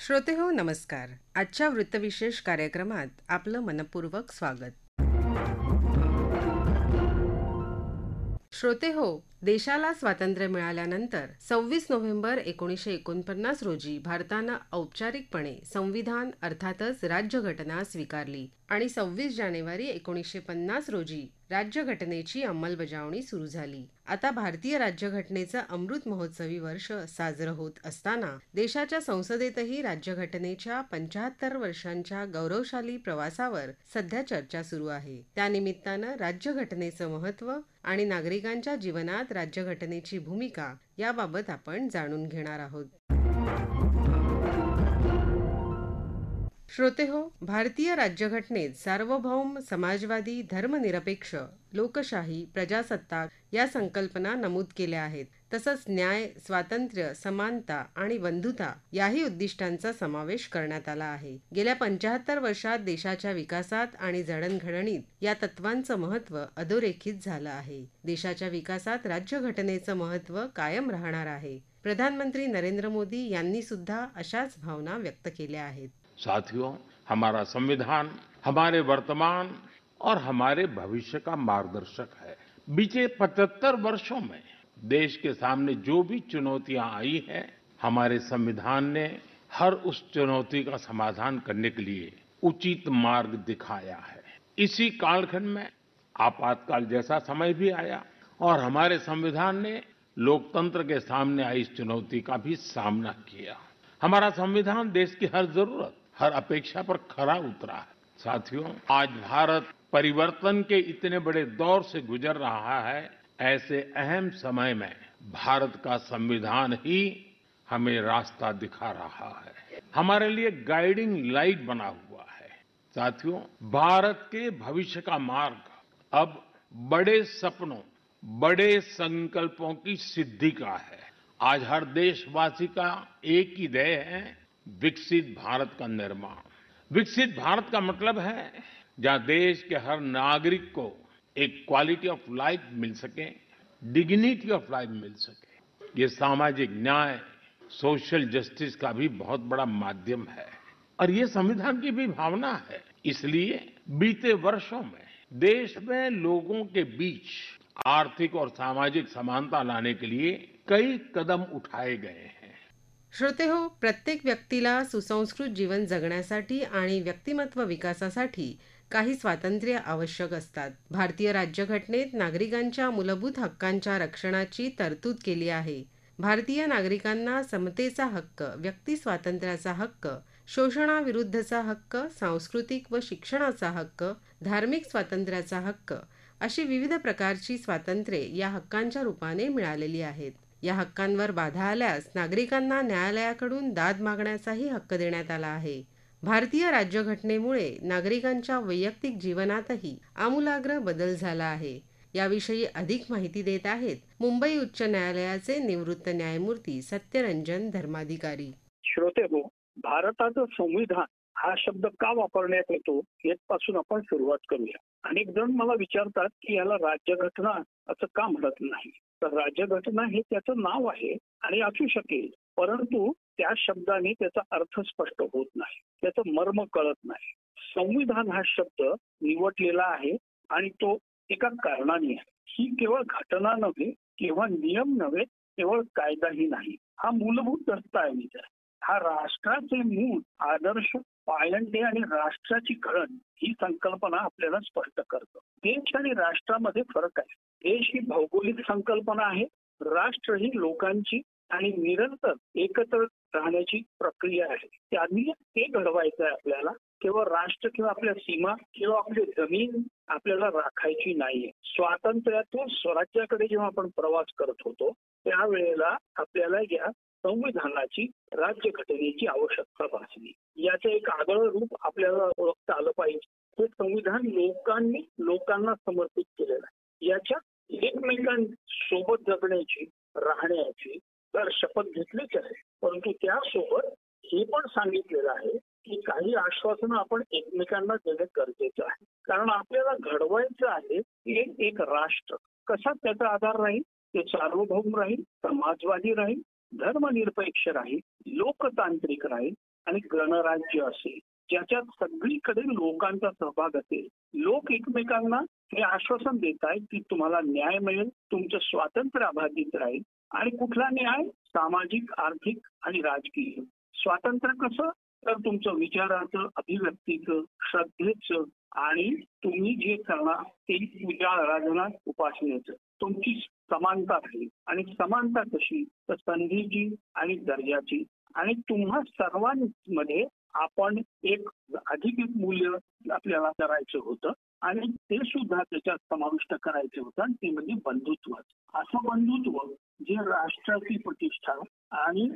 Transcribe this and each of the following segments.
श्रोते हो नमस्कार. आजच्या वृत्तविशेष कार्यक्रमात आपलं मनपूर्वक स्वागत. श्रोते हो, देशाला स्वातंत्र्य मिळाल्यानंतर 26 नोव्हेंबर 1949 रोजी भारतानं औपचारिकपणे संविधान अर्थातच राज्यघटना स्वीकारली आणि 26 जानेवारी 1950 रोजी राज्यघटनेची अंमलबजावणी सुरू झाली. आता भारतीय राज्यघटनेचं अमृत महोत्सवी वर्ष साजरं होत असताना देशाच्या संसदेतही राज्यघटनेच्या 75 वर्षांच्या गौरवशाली प्रवासावर सध्या चर्चा सुरू आहे. त्यानिमित्तानं राज्यघटनेचं महत्त्व आणि नागरिकांच्या जीवनात राज्यघटनेची भूमिका याबाबत आपण जाणून घेणार आहोत. श्रोते हो, भारतीय राज्यघटनेत सार्वभौम, समाजवादी, धर्मनिरपेक्ष, लोकशाही, प्रजासत्ताक या संकल्पना नमूद केल्या आहेत. तसंच न्याय, स्वातंत्र्य, समानता आणि बंधुता याही उद्दिष्टांचा समावेश करण्यात आला आहे. गेल्या 75 वर्षात देशाच्या विकासात आणि जडणघडणीत या तत्वांचं महत्त्व अधोरेखित झालं आहे. देशाच्या विकासात राज्यघटनेचं महत्त्व कायम राहणार आहे. प्रधानमंत्री नरेंद्र मोदी यांनी सुद्धा अशाच भावना व्यक्त केल्या आहेत. साथियों, हमारा संविधान हमारे वर्तमान और हमारे भविष्य का मार्गदर्शक है। बीते 75 वर्षों में देश के सामने जो भी चुनौतियां आई हैं, हमारे संविधान ने हर उस चुनौती का समाधान करने के लिए उचित मार्ग दिखाया है। इसी कालखंड में आपातकाल जैसा समय भी आया और हमारे संविधान ने लोकतंत्र के सामने आई इस चुनौती का भी सामना किया। हमारा संविधान देश की हर जरूरत, हर अपेक्षा पर खरा उतरा है। साथियों, आज भारत परिवर्तन के इतने बड़े दौर से गुजर रहा है। ऐसे अहम समय में भारत का संविधान ही हमें रास्ता दिखा रहा है, हमारे लिए गाइडिंग लाइट बना हुआ है। साथियों, भारत के भविष्य का मार्ग अब बड़े सपनों, बड़े संकल्पों की सिद्धि का है। आज हर देशवासी का एक ही ध्येय है, विकसित भारत का निर्माण। विकसित भारत का मतलब है जहां देश के हर नागरिक को एक क्वालिटी ऑफ लाइफ मिल सके, डिग्निटी ऑफ लाइफ मिल सके। ये सामाजिक न्याय, सोशल जस्टिस का भी बहुत बड़ा माध्यम है और ये संविधान की भी भावना है। इसलिए बीते वर्षों में देश में लोगों के बीच आर्थिक और सामाजिक समानता लाने के लिए कई कदम उठाए गए हैं। श्रोते हो, प्रत्येक व्यक्तीला सुसंस्कृत जीवन जगण्यासाठी आणि व्यक्तिमत्व विकासासाठी काही स्वातंत्र्य आवश्यक असतात. भारतीय राज्यघटनेत नागरिकांच्या मूलभूत हक्कांच्या रक्षणाची तरतूद केली आहे. भारतीय नागरिकांना समतेचा हक्क, व्यक्ती स्वातंत्र्याचा हक्क, शोषणाविरुद्धचा हक्क, सांस्कृतिक व शिक्षणाचा हक्क, धार्मिक स्वातंत्र्याचा हक्क अशी विविध प्रकारची स्वातंत्र्ये या हक्कांच्या रूपाने मिळालेली आहेत. या हक्कांवर बाधा आल्यास नागरिकांना न्यायालयाकडून दाद मागण्याचाही हक्क देण्यात आला आहे. भारतीय राज्यघटनेमुळे नागरिकांच्या वैयक्तिक जीवनातही आमूलाग्र बदल झाला आहे. याविषयी अधिक माहिती देत आहेत मुंबई उच्च न्यायालयाचे निवृत्त न्यायमूर्ती सत्यरंजन धर्माधिकारी. श्रोते हो, भारताचं संविधान हा शब्द का वापरण्यात येतो यापासून आपण सुरुवात करूया. अनेक जण मला विचारतात की याला राज्यघटना असं का म्हणत नाही. तर राज्यघटना हे त्याचं नाव आहे आणि असू शकेल, परंतु त्या शब्दाने त्याचा अर्थ स्पष्ट होत नाही, त्याचं मर्म कळत नाही. संविधान हा शब्द निवडलेला आहे आणि तो एका कारणाने आहे. ही केवळ घटना नव्हे किंवा नियम नव्हे, केवळ कायदाही नाही. हा मूलभूत दस्तऐवज आहे. हा राष्ट्राचे मूळ, आदर्श, पायंडे आणि राष्ट्राची घडण ही संकल्पना आपल्याला स्पष्ट करतो. देश आणि राष्ट्रामध्ये फरक आहे. देश ही भौगोलिक संकल्पना आहे, राष्ट्र ही लोकांची आणि निरंतर एकत्र राहण्याची प्रक्रिया आहे. त्यांनी ते घडवायचं आहे आपल्याला. केवळ राष्ट्र किंवा आपल्या सीमा किंवा आपली जमीन आपल्याला राखायची नाहीये. स्वातंत्र्यातून स्वराज्याकडे जेव्हा आपण प्रवास करत होतो त्यावेळेला आपल्याला या संविधानाची, राज्यघटनेची आवश्यकता भासली. याचं एक आगळं रूप आपल्याला ओळखता आलं पाहिजे. हे संविधान लोकांना समर्पित केलेलं आहे. याच्या एकमेकांसोबत जगण्याची, राहण्याची तर शपथ घेतलीच आहे, परंतु त्यासोबत हे पण सांगितलेलं आहे की काही आश्वासनं आपण एकमेकांना देणं गरजेचं आहे. कारण आपल्याला घडवायचं आहे एक राष्ट्र. कसा त्याचा आधार राहील? ते सार्वभौम राहील, समाजवादी राहील, धर्मनिरपेक्ष राहील, लोकतांत्रिक राहील आणि गणराज्य असेल, ज्याच्यात सगळीकडे लोकांचा सहभाग असेल, लोक एकमेकांना हे आश्वासन देत आहेत की तुम्हाला न्याय मिळेल, तुमचं स्वातंत्र्य अबाधित राहील. आणि कुठला न्याय? सामाजिक, आर्थिक आणि राजकीय. स्वातंत्र्य कसं? तर तुमचं विचाराचं, अभिव्यक्तीचं, श्रद्धेचं आणि तुम्ही जे करणार ते पूजा, आराधना, उपासनेचं तुमची समानता राहील. आणि समानता कशी? तर संधीची आणि दर्जाची. आणि तुम्हा सर्वांमध्ये आपण एक अधिक एक मूल्य आपल्याला करायचं होतं आणि ते सुद्धा त्याच्यात समाविष्ट करायचं होतं आणि ते म्हणजे बंधुत्व. असं बंधुत्व जे राष्ट्राची प्रतिष्ठा आणि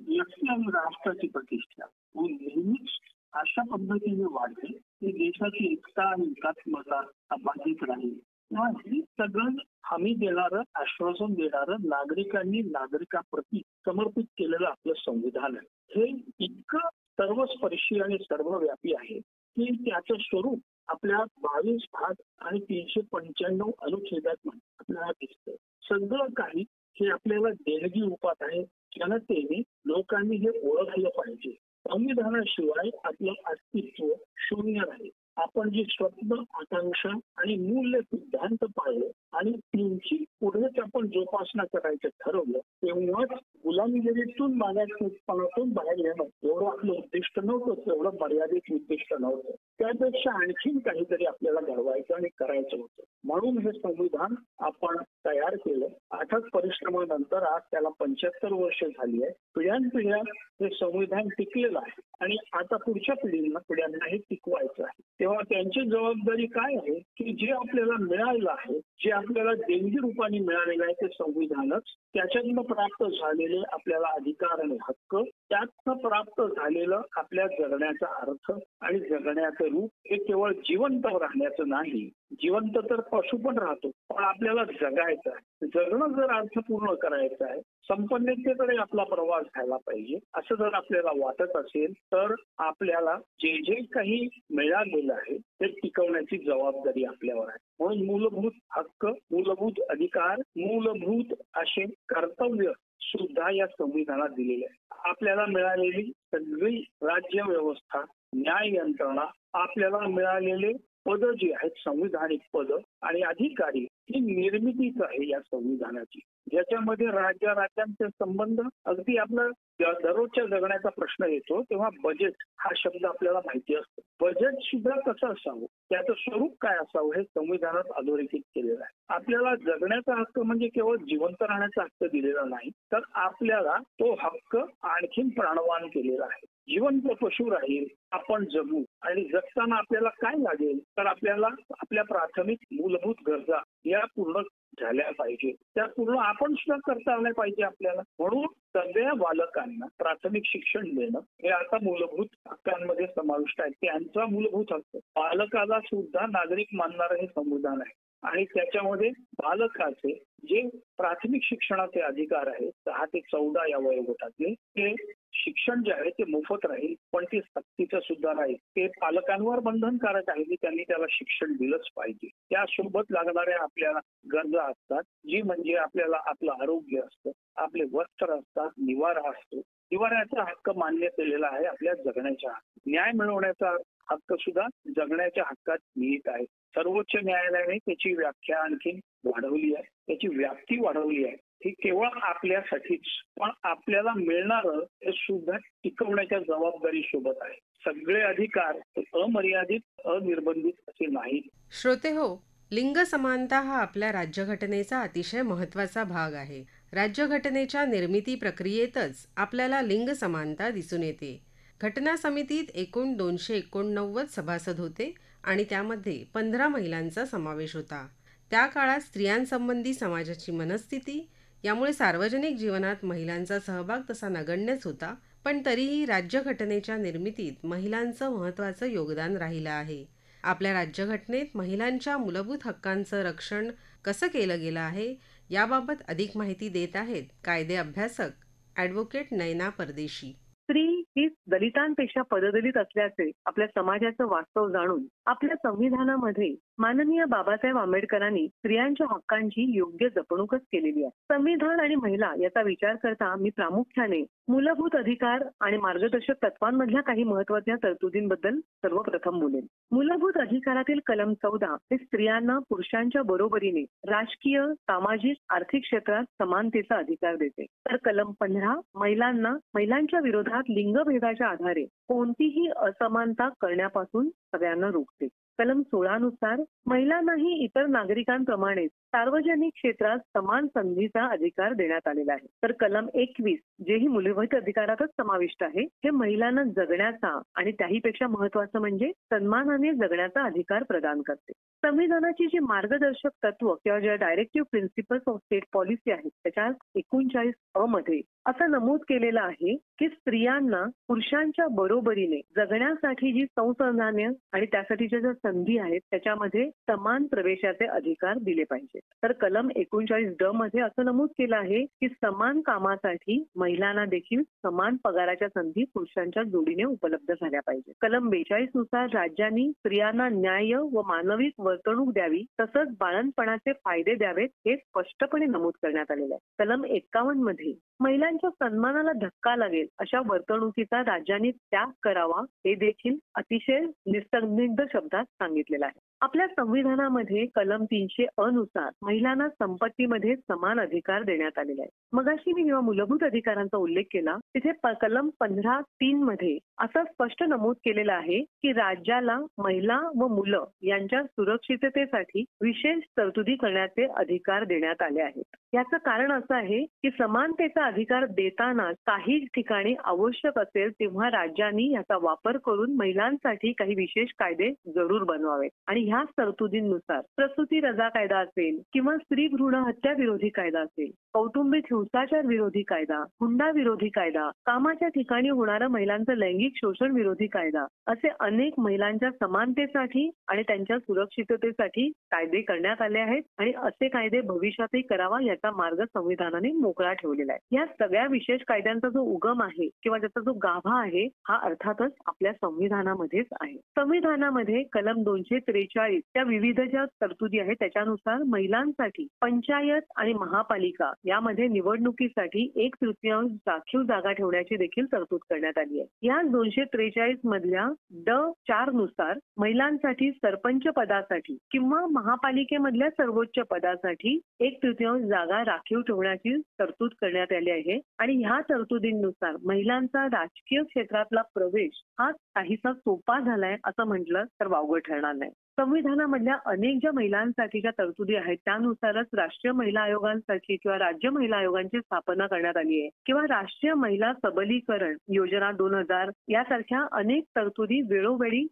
व्यक्ती आणि राष्ट्राची प्रतिष्ठा ही नेहमीच अशा पद्धतीने वाढते की देशाची एकता आणि एकात्मता अबाधित राहील. तेव्हा हे सगळं हमी देणारं, आश्वासन देणारं, नागरिकांनी नागरिकांप्रती समर्पित केलेलं आपलं संविधान आहे. हे इतकं सर्वस्पर्शी आणि सर्वव्यापी आहे की त्याचं स्वरूप आपल्या 22 भाग आणि 395 अनुच्छेदात आपल्याला दिसतं. सगळं काही हे आपल्याला देणगी रूपात आहे. जनतेने, लोकांनी हे ओळखलं पाहिजे. संविधानाशिवाय आपलं अस्तित्व शून्य राहील. आपण जी स्वप्न, आकांक्षा आणि मूल्य सिद्धांत पाळले आणि त्यांची पुढेच आपण जोपासना करायचं ठरवलं, तेव्हाच गुलामगिरीतून मागासपणातून बाहेर येणं एवढं आपलं उद्दिष्ट नव्हतं, तेवढं मर्यादित उद्दिष्ट नव्हतं. त्यापेक्षा आणखीन काहीतरी आपल्याला घडवायचं आणि करायचं होतं. म्हणून हे संविधान आपण तयार केलं. अथक परिश्रमानंतर आज त्याला 75 वर्ष झाली आहे. पिढ्यानपिढ्या हे संविधान टिकलेलं आहे आणि आता पुढच्या पिढ्यांना हे टिकवायचं आहे. तेव्हा त्यांची जबाबदारी काय आहे की जे आपल्याला मिळालेलं आहे, जे आपल्याला देणगी रूपाने मिळालेलं आहे ते संविधानच, त्याच्यातनं प्राप्त झालेले आपल्याला अधिकार आणि हक्क, त्यातनं प्राप्त झालेलं आपल्या जगण्याचा अर्थ आणि जगण्याचं रूप हे केवळ जिवंत राहण्याचं नाही. जिवंत तर पशु पण राहतो, पण आपल्याला जगायचं आहे. जगणं जर अर्थपूर्ण करायचं आहे, संपन्नतेकडे आपला प्रवास झाला पाहिजे असं जर आपल्याला वाटत असेल तर आपल्याला जे जे काही मिळालेलं आहे ते टिकवण्याची जबाबदारी आपल्यावर आहे. म्हणून मूलभूत हक्क, मूलभूत अधिकार, मूलभूत असे कर्तव्य सुद्धा या संविधानात दिलेले आहे. आपल्याला मिळालेली सगळी राज्य व्यवस्था, न्याय यंत्रणा, आपल्याला मिळालेले पद जी आहेत, संविधानिक पद आणि अधिकारी, ही निर्मितीच आहे या संविधानाची, ज्याच्यामध्ये राज्यांचे संबंध अगदी आपला दररोजच्या जगण्याचा प्रश्न येतो तेव्हा बजेट हा शब्द आपल्याला माहिती असतो. बजेट सुद्धा कसं असावं, त्याचं स्वरूप काय असावं हे संविधानात अधोरेखित केलेलं आहे. आपल्याला जगण्याचा हक्क म्हणजे केवळ जिवंत राहण्याचा हक्क दिलेला नाही, तर आपल्याला तो हक्क आणखीन प्राणवान केलेला आहे. जिवंत पशु राहील, आपण जगू आणि जगताना आपल्याला काय लागेल तर आपल्याला आपल्या प्राथमिक मूलभूत गरजा या पूर्ण झाल्या पाहिजे. त्या पूर्ण आपण सुद्धा करता आल्या पाहिजे आपल्याला. म्हणून सगळ्या बालकांना प्राथमिक शिक्षण देणं हे आता मूलभूत हक्कांमध्ये समाविष्ट आहे. त्यांचा मूलभूत हक्क बालकाला सुद्धा नागरिक मानणारं हे संविधान आहे आणि त्याच्यामध्ये बालकाचे जे प्राथमिक शिक्षणाचे अधिकार आहेत 6 ते 14 या वयोगटातले, ते शिक्षण जे आहे ते मोफत राहील, पण ते सक्तीचं सुद्धा राहील. ते पालकांवर बंधनकारक आहे की त्यांनी त्याला शिक्षण दिलंच पाहिजे. त्यासोबत लागणाऱ्या आपल्याला गरजा असतात, जी म्हणजे आपल्याला आपलं आरोग्य असतं, आपले वस्त्र असतात, निवारा असतो. निवाऱ्याचा हक्क मान्य केलेला आहे आपल्या जगण्याच्या. न्याय मिळवण्याचा हक्क सुद्धा जगण्याच्या हक्कात निहित आहे. सर्वोच्च न्यायालयाने त्याची व्याख्या आणखी वाढवली आहे, त्याची व्याप्ती वाढवली आहे. ही केवळ आपल्यासाठीच, पण आपल्याला मिळणारं हे सुद्धा टिकवण्याच्या जबाबदारी सोबत आहे. सगळे अधिकार अमर्यादित, अनिर्बंधित असे नाहीत. श्रोते हो, लिंग समानता हा आपल्या राज्यघटनेचा अतिशय महत्त्वाचा भाग आहे. राज्यघटनेच्या निर्मिती प्रक्रियेतच आपल्याला लिंग समानता दिसून येते. घटना समितीत एकूण 289 सभासद होते आणि त्यामध्ये 15 महिलांचा समावेश होता. त्या काळात स्त्रियांसंबंधी समाजाची मनस्थिती, यामुळे सार्वजनिक जीवनात महिलांचा सहभाग तसा नगण्यच होता, पण तरीही राज्यघटनेच्या निर्मितीत महिलांचं महत्त्वाचं योगदान राहिलं आहे. आपल्या राज्यघटनेत महिलांच्या मूलभूत हक्कांचं रक्षण कसं केलं गेलं आहे याबाबत अधिक माहिती देत आहेत कायदे अभ्यासक ॲडव्होकेट नयना परदेशी. स्त्री की दलितांपेक्षा पददलित असल्याचे आपल्या समाजाचं वास्तव जाणून आपल्या संविधानामध्ये माननीय बाबासाहेब आंबेडकरांनी स्त्रियांच्या हक्कांची योग्य जपणूकच केलेली आहे. संविधान आणि महिला याचा विचार करता मी प्रामुख्याने मूलभूत अधिकार आणि मार्गदर्शक तत्वांमधल्या काही महत्त्वाच्या तरतुदींबद्दल सर्वप्रथम बोलेन. मूलभूत अधिकारातील कलम 14 हे स्त्रियांना पुरुषांच्या बरोबरीने राजकीय, सामाजिक, आर्थिक क्षेत्रात समानतेचा अधिकार देते. तर कलम 15 महिलांच्या विरोधात लिंगभेदाच्या आधारे कोणतीही असमानता करण्यापासून सगळ्यांना रोखते. कलम 16 नुसार महिलांनाही इतर नागरिकांप्रमाणे सार्वजनिक क्षेत्रात समान संधीचा अधिकार देण्यात आलेला आहे. तर कलम 21 जेही मूलभूत अधिकारातच समाविष्ट आहे, हे महिलांना जगण्याचा आणि त्याहीपेक्षा महत्वाचं म्हणजे सन्मानाने जगण्याचा अधिकार प्रदान करते. संविधानाची जी मार्गदर्शक तत्व किंवा ज्या directive principles of state policy आहेत त्याच्या 39 अ मध्ये असं नमूद केलेलं आहे की स्त्रियांना पुरुषांच्या बरोबरीने जगण्यासाठी जी संसाधने आणि त्यासाठीच्या ज्या संधी आहेत त्याच्यामध्ये समान प्रवेशाचे अधिकार दिले पाहिजे. तर कलम 39 ड मध्ये असं नमूद केलं आहे की समान कामासाठी महिलांना देखील समान पगाराच्या संधी पुरुषांच्या जोडीने उपलब्ध झाल्या पाहिजे. कलम 42 नुसार राज्यांनी स्त्रियांना न्याय व मानवी वर्तणूक द्यावी तसंच बाळंतपणाचे फायदे द्यावेत हे स्पष्टपणे नमूद करण्यात आलेलं आहे. कलम 51 मध्ये महिलांच्या सन्मानाला धक्का लागेल अशा वर्तणुकीचा राज्यांनी त्याग करावा हे देखील अतिशय निसंदिग्ध शब्दात सांगितलेलं आहे. आपल्या संविधानामध्ये कलम 300 अ नुसार महिलांना संपत्तीमध्ये समान अधिकार देण्यात आलेला आहे. मगाशी मी जेव्हा मूलभूत अधिकारांचा उल्लेख केला तिथे कलम 15(3) मध्ये असं स्पष्ट नमूद केलेलं आहे की राज्याला महिला व मुलं यांच्या सुरक्षिततेसाठी विशेष तरतुदी करण्याचे अधिकार देण्यात आले आहेत. याचं कारण असं आहे की समानतेचा अधिकार देताना काही ठिकाणी आवश्यक असेल तेव्हा राज्यांनी याचा वापर करून महिलांसाठी काही विशेष कायदे जरूर बनवावेत. आणि ह्या तरतुदींनुसार प्रसूती रजा कायदा असेल किंवा स्त्री भ्रूण हत्या विरोधी कायदा असेल, कौटुंबिक हिंसाचार विरोधी कायदा, हुंडा विरोधी कायदा, कामाच्या ठिकाणी होणारं महिलांचं लैंगिक शोषण विरोधी कायदा असे अनेक महिलांच्या समानतेसाठी आणि त्यांच्या सुरक्षिततेसाठी कायदे करण्यात आले आहेत आणि असे कायदे भविष्यातही करावा याचा मार्ग संविधानाने मोकळा ठेवलेला आहे. या सगळ्या विशेष कायद्यांचा जो उगम आहे किंवा त्याचा जो गाभा आहे हा अर्थातच आपल्या संविधानामध्येच आहे. संविधानामध्ये कलम 243 त्या विविध ज्या तरतुदी आहेत त्याच्यानुसार महिलांसाठी पंचायत आणि महापालिका यामध्ये निवडणुकीसाठी 1/3 राखीव जागा ठेवण्याची देखील तरतूद करण्यात आली आहे. या 243 मधल्या ड4 नुसार महिलांसाठी सरपंच पदासाठी किंवा महापालिकेमधल्या सर्वोच्च पदासाठी 1/3 जागा राखीव ठेवण्याची तरतूद करण्यात आली आहे. आणि ह्या तरतुदींनुसार महिलांचा राजकीय क्षेत्रातला प्रवेश हा काहीसा सोपा झालाय असं म्हटलं तर वावगं ठरणार नाही. संविधानामधल्या अनेक ज्या महिलांसाठीच्या तरतुदी आहेत त्यानुसारच राष्ट्रीय महिला आयोगांसाठी किंवा राज्य महिला आयोगांची स्थापना करण्यात आली आहे किंवा राष्ट्रीय महिला सबलीकरण योजना 2000 यासारख्या अनेक तरतुदी वेळोवेळी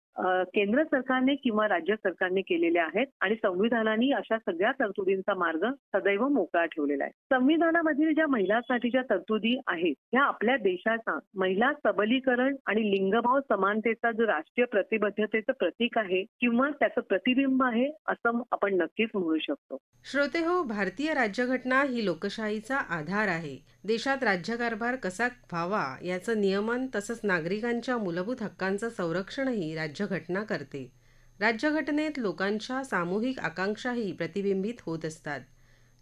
केंद्र सरकारने किंवा राज्य सरकारने केलेल्या आहेत आणि संविधानाने अशा सगळ्या तरतुदींचा मार्ग सदैव मोकळा ठेवलेला आहे. संविधानामधील ज्या महिलांसाठीच्या तरतुदी आहेत ह्या आपल्या देशाचा महिला सबलीकरण आणि लिंगभाव समानतेचा जो राष्ट्रीय प्रतिबद्धतेचं प्रतीक आहे किंवा त्याचं प्रतिबिंब आहे असं आपण नक्कीच म्हणू शकतो. श्रोते हो, भारतीय राज्यघटना ही लोकशाहीचा आधार आहे. देशात राज्यकारभार कसा व्हावा याचं नियमन तसंच नागरिकांच्या मूलभूत हक्कांचं संरक्षणही राज्यघटना करते. राज्यघटनेत लोकांच्या सामूहिक आकांक्षाही प्रतिबिंबित होत असतात.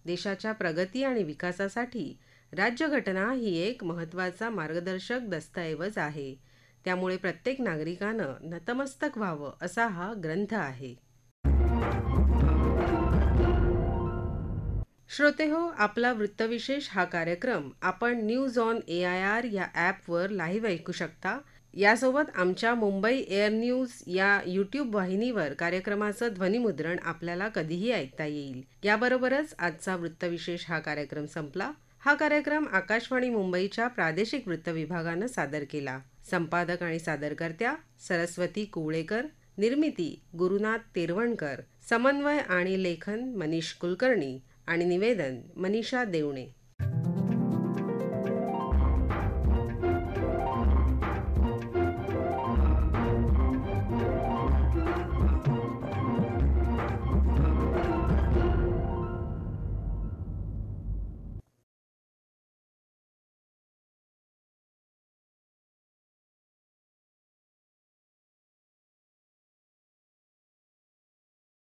देशाच्या प्रगती आणि विकासासाठी राज्यघटना ही एक महत्त्वाचा मार्गदर्शक दस्तऐवज आहे. त्यामुळे प्रत्येक नागरिकानं नतमस्तक व्हावं असा हा ग्रंथ आहे. श्रोते हो, आपला वृत्तविशेष हा कार्यक्रम आपण न्यूज ऑन AIR या ॲपवर लाईव्ह ऐकू शकता. यासोबत आमच्या मुंबई एअर न्यूज या यूट्यूब वाहिनीवर कार्यक्रमाचं ध्वनिमुद्रण आपल्याला कधीही ऐकता येईल. याबरोबरच आजचा वृत्तविशेष हा कार्यक्रम संपला. हा कार्यक्रम आकाशवाणी मुंबईच्या प्रादेशिक वृत्त विभागानं सादर केला. संपादक आणि सादरकर्त्या सरस्वती कुवळेकर, निर्मिती गुरुनाथ तेरवणकर, समन्वय आणि लेखन मनीष कुलकर्णी आणि निवेदन मनीषा देवणे.